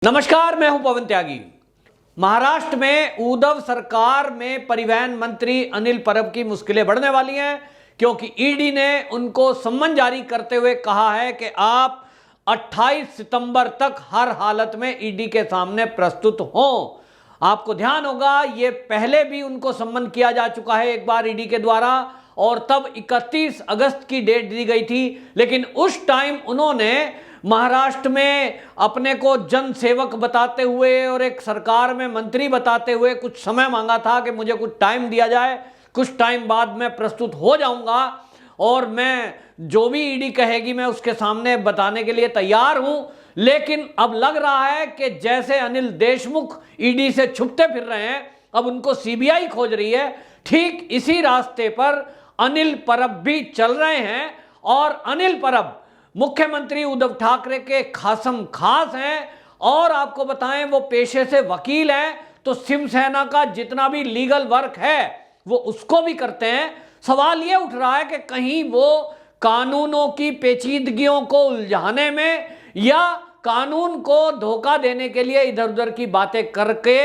नमस्कार, मैं हूं पवन त्यागी। महाराष्ट्र में उद्धव सरकार में परिवहन मंत्री अनिल परब की मुश्किलें बढ़ने वाली हैं, क्योंकि ईडी ने उनको सम्मन जारी करते हुए कहा है कि आप 28 सितंबर तक हर हालत में ईडी के सामने प्रस्तुत हों। आपको ध्यान होगा, ये पहले भी उनको सम्मन किया जा चुका है एक बार ईडी के द्वारा, और तब 31 अगस्त की डेट दी गई थी। लेकिन उस टाइम उन्होंने महाराष्ट्र में अपने को जन सेवक बताते हुए और एक सरकार में मंत्री बताते हुए कुछ समय मांगा था कि मुझे कुछ टाइम दिया जाए, कुछ टाइम बाद मैं प्रस्तुत हो जाऊंगा और मैं जो भी ईडी कहेगी मैं उसके सामने बताने के लिए तैयार हूं। लेकिन अब लग रहा है कि जैसे अनिल देशमुख ईडी से छुपते फिर रहे हैं, अब उनको सीबीआई खोज रही है। ठीक इसी रास्ते पर अनिल परब भी चल रहे हैं, और अनिल परब मुख्यमंत्री उद्धव ठाकरे के खासम खास हैं। और आपको बताएं, वो पेशे से वकील हैं, तो शिवसेना का जितना भी लीगल वर्क है वो उसको भी करते हैं। सवाल ये उठ रहा है कि कहीं वो कानूनों की पेचीदगियों को उलझाने में या कानून को धोखा देने के लिए इधर उधर की बातें करके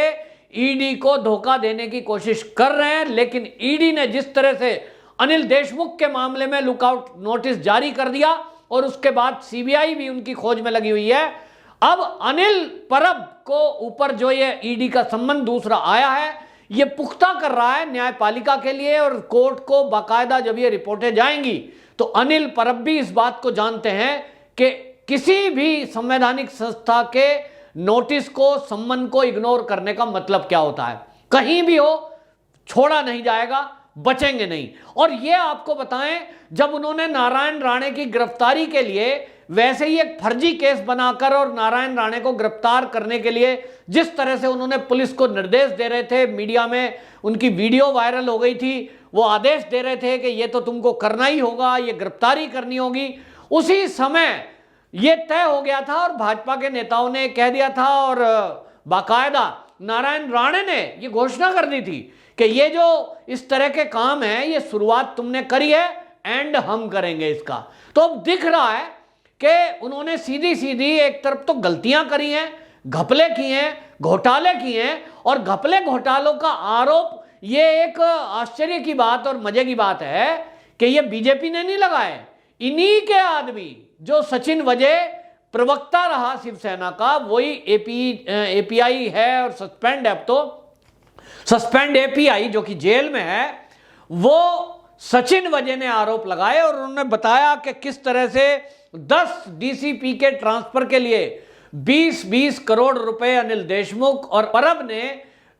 ईडी को धोखा देने की कोशिश कर रहे हैं। लेकिन ईडी ने जिस तरह से अनिल देशमुख के मामले में लुकआउट नोटिस जारी कर दिया और उसके बाद सीबीआई भी उनकी खोज में लगी हुई है, अब अनिल परब को ऊपर जो ये ईडी का सम्मन दूसरा आया है, ये पुख्ता कर रहा है न्यायपालिका के लिए और कोर्ट को। बाकायदा जब ये रिपोर्टें जाएंगी तो अनिल परब भी इस बात को जानते हैं कि किसी भी संवैधानिक संस्था के नोटिस को, सम्मन को इग्नोर करने का मतलब क्या होता है। कहीं भी हो, छोड़ा नहीं जाएगा, बचेंगे नहीं। और ये आपको बताएं, जब उन्होंने नारायण राणे की गिरफ्तारी के लिए वैसे ही एक फर्जी केस बनाकर और नारायण राणे को गिरफ्तार करने के लिए जिस तरह से उन्होंने पुलिस को निर्देश दे रहे थे, मीडिया में उनकी वीडियो वायरल हो गई थी, वो आदेश दे रहे थे कि ये तो तुमको करना ही होगा, ये गिरफ्तारी करनी होगी, उसी समय ये तय हो गया था और भाजपा के नेताओं ने कह दिया था और बाकायदा नारायण राणे ने ये घोषणा कर दी थी कि ये जो इस तरह के काम है, ये शुरुआत तुमने करी है, एंड हम करेंगे इसका। तो अब दिख रहा है कि उन्होंने सीधी सीधी एक तरफ तो गलतियां करी हैं, घपले किए हैं, घोटाले किए हैं, और घपले घोटालों का आरोप, ये एक आश्चर्य की बात और मजे की बात है कि ये बीजेपी ने नहीं लगाए। इन्हीं के आदमी जो सचिन वजे प्रवक्ता रहा शिवसेना का, वही एपीआई है और सस्पेंड है, अब तो सस्पेंड एपीआई जो कि जेल में है, वो सचिन वजे ने आरोप लगाए और उन्होंने बताया कि किस तरह से 10 डीसीपी के ट्रांसफर के लिए 20-20 करोड़ रुपए अनिल देशमुख और परब ने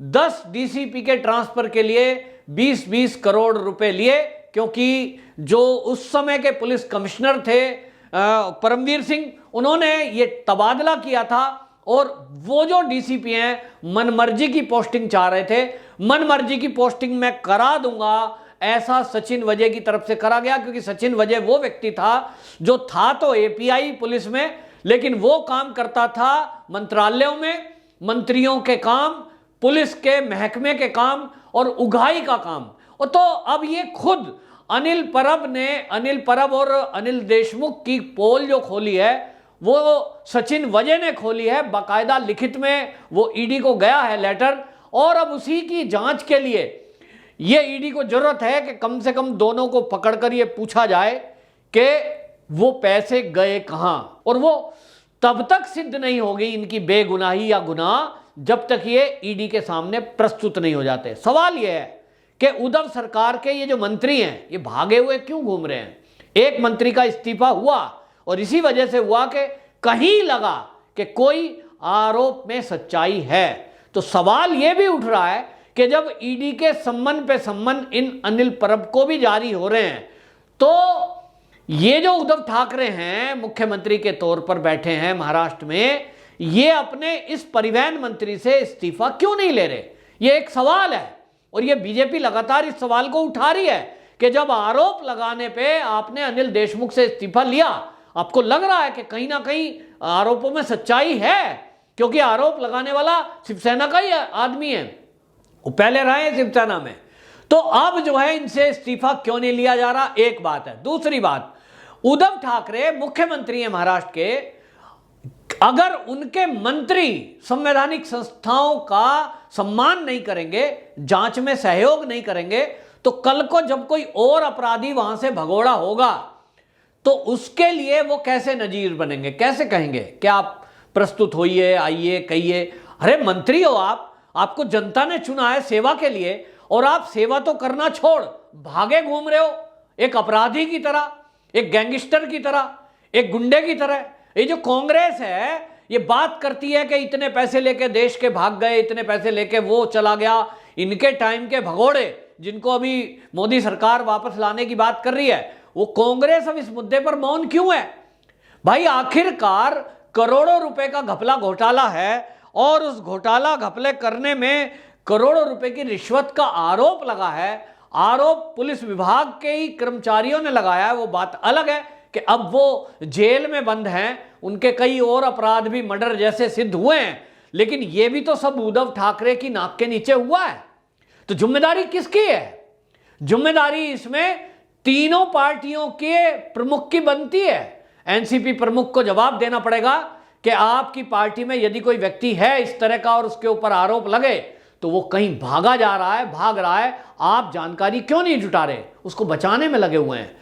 10 डीसीपी के ट्रांसफर के लिए 20-20 करोड़ रुपए लिए, क्योंकि जो उस समय के पुलिस कमिश्नर थे परमवीर सिंह, उन्होंने ये तबादला किया था और वो जो डीसीपी हैं मनमर्जी की पोस्टिंग चाह रहे थे। मनमर्जी की पोस्टिंग मैं करा दूंगा, ऐसा सचिन वजे की तरफ से करा गया, क्योंकि सचिन वजे वो व्यक्ति था जो था तो एपीआई पुलिस में, लेकिन वो काम करता था मंत्रालयों में, मंत्रियों के काम, पुलिस के महकमे के काम और उगाही का काम। और तो अब ये खुद अनिल परब और अनिल देशमुख की पोल जो खोली है वो सचिन वजे ने खोली है। बाकायदा लिखित में वो ईडी को गया है लेटर, और अब उसी की जांच के लिए ये ईडी को जरूरत है कि कम से कम दोनों को पकड़कर ये पूछा जाए कि वो पैसे गए कहां। और वो तब तक सिद्ध नहीं होगी इनकी बेगुनाही या गुनाह जब तक ये ईडी के सामने प्रस्तुत नहीं हो जाते। सवाल ये है कि उद्धव सरकार के ये जो मंत्री हैं, ये भागे हुए क्यों घूम रहे हैं। एक मंत्री का इस्तीफा हुआ और इसी वजह से हुआ कि कहीं लगा कि कोई आरोप में सच्चाई है। तो सवाल यह भी उठ रहा है कि जब ईडी के सम्मन पे सम्मन इन अनिल परब को भी जारी हो रहे हैं, तो ये जो उद्धव ठाकरे हैं मुख्यमंत्री के तौर पर बैठे हैं महाराष्ट्र में, ये अपने इस परिवहन मंत्री से इस्तीफा क्यों नहीं ले रहे, ये एक सवाल है। और ये बीजेपी लगातार इस सवाल को उठा रही है कि जब आरोप लगाने पे आपने अनिल देशमुख से इस्तीफा लिया, आपको लग रहा है कि कहीं ना कहीं आरोपों में सच्चाई है, क्योंकि आरोप लगाने वाला शिवसेना का ही आदमी है, वो पहले रहे हैं शिवसेना में। तो अब जो है इनसे इस्तीफा क्यों नहीं लिया जा रहा, एक बात है। दूसरी बात, उद्धव ठाकरे मुख्यमंत्री हैं महाराष्ट्र के, अगर उनके मंत्री संवैधानिक संस्थाओं का सम्मान नहीं करेंगे, जांच में सहयोग नहीं करेंगे, तो कल को जब कोई और अपराधी वहां से भगोड़ा होगा तो उसके लिए वो कैसे नजीर बनेंगे, कैसे कहेंगे कि आप प्रस्तुत होइए, आइए, कहिए। अरे मंत्री हो आप, आपको जनता ने चुना है सेवा के लिए, और आप सेवा तो करना छोड़ भागे घूम रहे हो एक अपराधी की तरह, एक गैंगस्टर की तरह, एक गुंडे की तरह। ये जो कांग्रेस है ये बात करती है कि इतने पैसे लेके देश के भाग गए, इतने पैसे लेके वो चला गया, इनके टाइम के भगोड़े जिनको अभी मोदी सरकार वापस लाने की बात कर रही है, वो कांग्रेस अब इस मुद्दे पर मौन क्यों है? भाई आखिरकार करोड़ों रुपए का घपला घोटाला है, और उस घोटाला घपले करने में करोड़ों रुपए की रिश्वत का आरोप लगा है। आरोप पुलिस विभाग के ही कर्मचारियों ने लगाया है। वो बात अलग है कि अब वो जेल में बंद हैं, उनके कई और अपराध भी मर्डर जैसे सिद्ध हुए हैं, लेकिन ये भी तो सब उद्धव ठाकरे की नाक के नीचे हुआ है। तो जिम्मेदारी किसकी है? जिम्मेदारी इसमें तीनों पार्टियों के प्रमुख की बनती है। एनसीपी प्रमुख को जवाब देना पड़ेगा कि आपकी पार्टी में यदि कोई व्यक्ति है इस तरह का और उसके ऊपर आरोप लगे तो वो कहीं भागा जा रहा है, भाग रहा है, आप जानकारी क्यों नहीं जुटा रहे, उसको बचाने में लगे हुए हैं।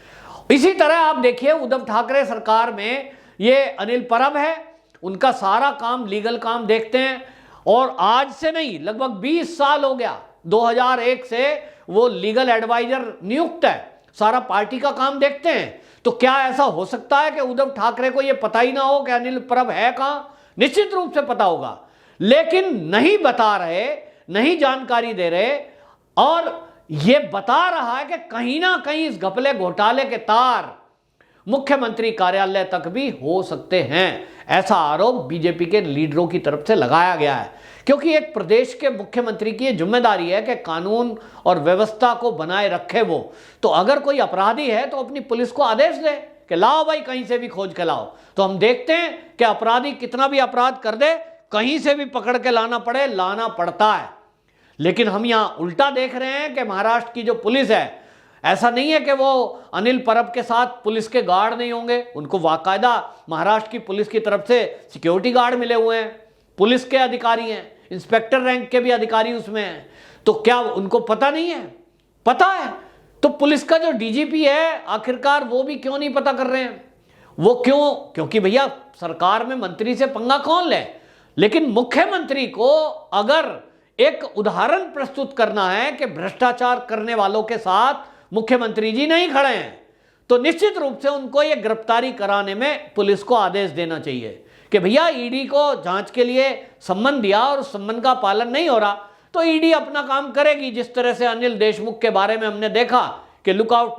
इसी तरह आप देखिए उद्धव ठाकरे सरकार में ये अनिल परब है, उनका सारा काम लीगल काम देखते हैं, और आज से नहीं लगभग 20 साल हो गया, 2001 से वो लीगल एडवाइजर नियुक्त है, सारा पार्टी का काम देखते हैं। तो क्या ऐसा हो सकता है कि उद्धव ठाकरे को यह पता ही ना हो कि अनिल परब है कहां? निश्चित रूप से पता होगा, लेकिन नहीं बता रहे, नहीं जानकारी दे रहे, और यह बता रहा है कि कहीं ना कहीं इस घपले घोटाले के तार मुख्यमंत्री कार्यालय तक भी हो सकते हैं। ऐसा आरोप बीजेपी के लीडरों की तरफ से लगाया गया है, क्योंकि एक प्रदेश के मुख्यमंत्री की जिम्मेदारी है कि कानून और व्यवस्था को बनाए रखे वो। तो अगर कोई अपराधी है तो अपनी पुलिस को आदेश दे कि लाओ भाई, कहीं से भी खोज के लाओ। तो हम देखते हैं कि अपराधी कितना भी अपराध कर दे, कहीं से भी पकड़ के लाना पड़े, लाना पड़ता है। लेकिन हम यहां उल्टा देख रहे हैं कि महाराष्ट्र की जो पुलिस है, ऐसा नहीं है कि वो अनिल परब के साथ पुलिस के गार्ड नहीं होंगे, उनको बाकायदा महाराष्ट्र की पुलिस की तरफ से सिक्योरिटी गार्ड मिले हुए हैं, पुलिस के अधिकारी हैं, इंस्पेक्टर रैंक के भी अधिकारी उसमें हैं। तो क्या उनको पता नहीं है? पता है। तो पुलिस का जो डीजीपी है आखिरकार वो भी क्यों नहीं पता कर रहे हैं? वो क्यों? क्योंकि भैया सरकार में मंत्री से पंगा कौन ले, लेकिन मुख्यमंत्री को अगर एक उदाहरण प्रस्तुत करना है कि भ्रष्टाचार करने वालों के साथ मुख्यमंत्री जी नहीं खड़े हैं, तो निश्चित रूप से उनको यह गिरफ्तारी कराने में पुलिस को आदेश देना चाहिए कि भैया ईडी को जांच के लिए सम्मन दिया और उस सम्मन का पालन नहीं हो रहा, तो ईडी अपना काम करेगी। जिस तरह से अनिल देशमुख के बारे में हमने देखा कि लुकआउट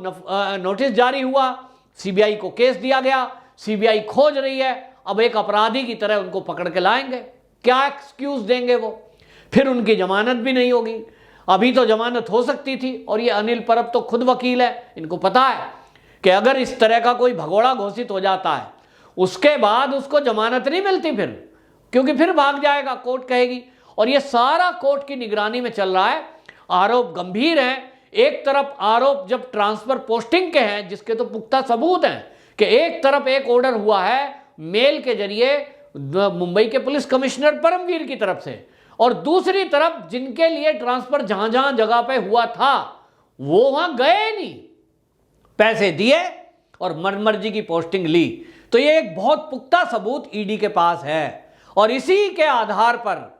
नोटिस जारी हुआ, सीबीआई को केस दिया गया, सीबीआई खोज रही है, अब एक अपराधी की तरह उनको पकड़ के लाएंगे। क्या एक्सक्यूज देंगे वो? फिर उनकी जमानत भी नहीं होगी। अभी तो जमानत हो सकती थी, और ये अनिल परब तो खुद वकील है, इनको पता है कि अगर इस तरह का कोई भगोड़ा घोषित हो जाता है उसके बाद उसको जमानत नहीं मिलती फिर, क्योंकि फिर भाग जाएगा, कोर्ट कहेगी। और ये सारा कोर्ट की निगरानी में चल रहा है। आरोप गंभीर हैं। एक तरफ आरोप जब ट्रांसफर पोस्टिंग के हैं, जिसके तो पुख्ता सबूत हैं कि एक तरफ एक ऑर्डर हुआ है मेल के जरिए मुंबई के पुलिस कमिश्नर परमवीर की तरफ से, और दूसरी तरफ जिनके लिए ट्रांसफर जहां जहां जगह पे हुआ था वो वहां गए नहीं, पैसे दिए और मनमर्जी की पोस्टिंग ली। तो ये एक बहुत पुख्ता सबूत ईडी के पास है, और इसी के आधार पर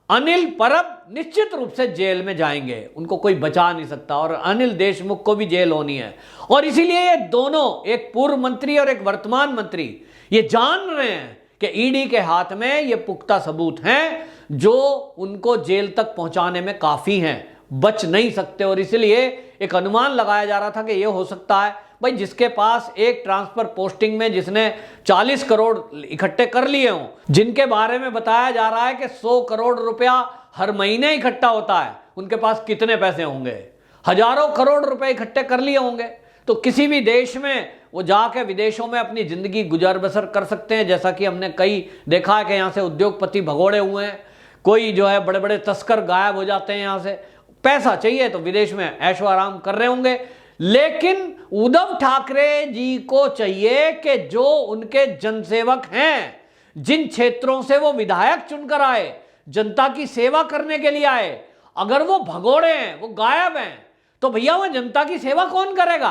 अनिल परब निश्चित रूप से जेल में जाएंगे, उनको कोई बचा नहीं सकता, और अनिल देशमुख को भी जेल होनी है। और इसीलिए ये दोनों, एक पूर्व मंत्री और एक वर्तमान मंत्री, ये जान रहे हैं कि ईडी के हाथ में ये पुख्ता सबूत हैं जो उनको जेल तक पहुंचाने में काफी हैं, बच नहीं सकते। और इसलिए एक अनुमान लगाया जा रहा था कि ये हो सकता है भाई जिसके पास एक ट्रांसफर पोस्टिंग में जिसने 40 करोड़ इकट्ठे कर लिए हों, जिनके बारे में बताया जा रहा है कि 100 करोड़ रुपया हर महीने इकट्ठा होता है, उनके पास कितने पैसे होंगे? हजारों करोड़ रुपए इकट्ठे कर लिए होंगे। तो किसी भी देश में वो जाके विदेशों में अपनी जिंदगी गुजर बसर कर सकते हैं, जैसा कि हमने कई देखा है कि यहाँ से उद्योगपति भगोड़े हुए हैं, कोई जो है बड़े बड़े तस्कर गायब हो जाते हैं, यहाँ से पैसा चाहिए तो विदेश में ऐशो आराम कर रहे होंगे। लेकिन उद्धव ठाकरे जी को चाहिए कि जो उनके जनसेवक हैं, जिन क्षेत्रों से वो विधायक चुनकर आए, जनता की सेवा करने के लिए आए, अगर वो भगोड़े हैं, वो गायब हैं, तो भैया वो जनता की सेवा कौन करेगा?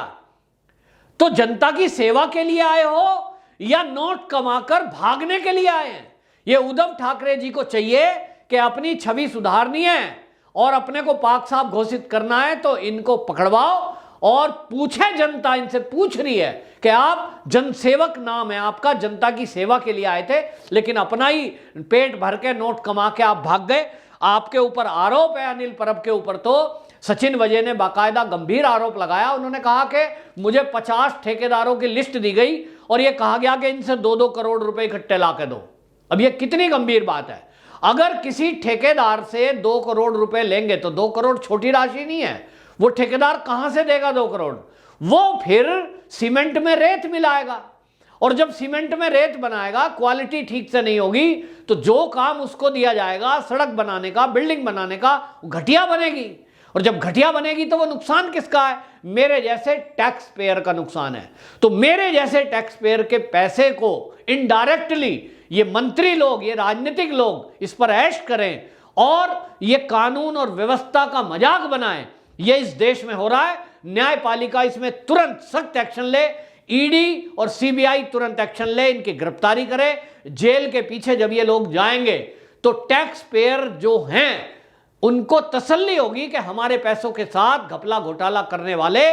तो जनता की सेवा के लिए आए हो या नोट कमाकर भागने के लिए आए हैं? ये उद्धव ठाकरे जी को चाहिए कि अपनी छवि सुधारनी है और अपने को पाक साहब घोषित करना है, तो इनको पकड़वाओ और पूछे, जनता इनसे पूछ रही है कि आप जनसेवक नाम है आपका, जनता की सेवा के लिए आए थे, लेकिन अपना ही पेट भर के नोट कमा के आप भाग गए। आपके ऊपर आरोप है, अनिल परब के ऊपर तो सचिन वजे ने बाकायदा गंभीर आरोप लगाया। उन्होंने कहा कि मुझे 50 ठेकेदारों की लिस्ट दी गई और यह कहा गया कि इनसे 2-2 करोड़ रुपए इकट्ठे ला के दो। अब यह कितनी गंभीर बात है? अगर किसी ठेकेदार से 2 करोड़ रुपए लेंगे तो 2 करोड़ छोटी राशि नहीं है। वो ठेकेदार कहां से देगा 2 करोड़? वो फिर सीमेंट में रेत मिलाएगा, और जब सीमेंट में रेत बनाएगा, क्वालिटी ठीक से नहीं होगी, तो जो काम उसको दिया जाएगा सड़क बनाने का, बिल्डिंग बनाने का, घटिया बनेगी। और जब घटिया बनेगी तो वो नुकसान किसका है? मेरे जैसे टैक्स पेयर का नुकसान है। तो मेरे जैसे टैक्स पेयर के पैसे को इनडायरेक्टली ये मंत्री लोग, ये राजनीतिक लोग इस पर ऐश करें और ये कानून और व्यवस्था का मजाक बनाएं, ये इस देश में हो रहा है। न्यायपालिका इसमें तुरंत सख्त एक्शन ले, ईडी और सीबीआई तुरंत एक्शन ले, इनकी गिरफ्तारी करे। जेल के पीछे जब ये लोग जाएंगे तो टैक्स पेयर जो हैं उनको तसल्ली होगी कि हमारे पैसों के साथ घपला घोटाला करने वाले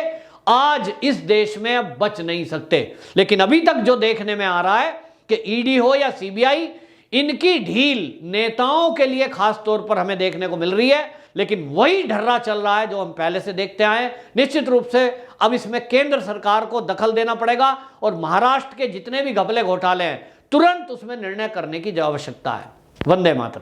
आज इस देश में अब बच नहीं सकते। लेकिन अभी तक जो देखने में आ रहा है कि ईडी हो या सीबीआई, इनकी ढील नेताओं के लिए खास तौर पर हमें देखने को मिल रही है, लेकिन वही ढर्रा चल रहा है जो हम पहले से देखते आए हैं। निश्चित रूप से अब इसमें केंद्र सरकार को दखल देना पड़ेगा और महाराष्ट्र के जितने भी घपले घोटाले हैं तुरंत उसमें निर्णय करने की आवश्यकता है। वंदे मातरम।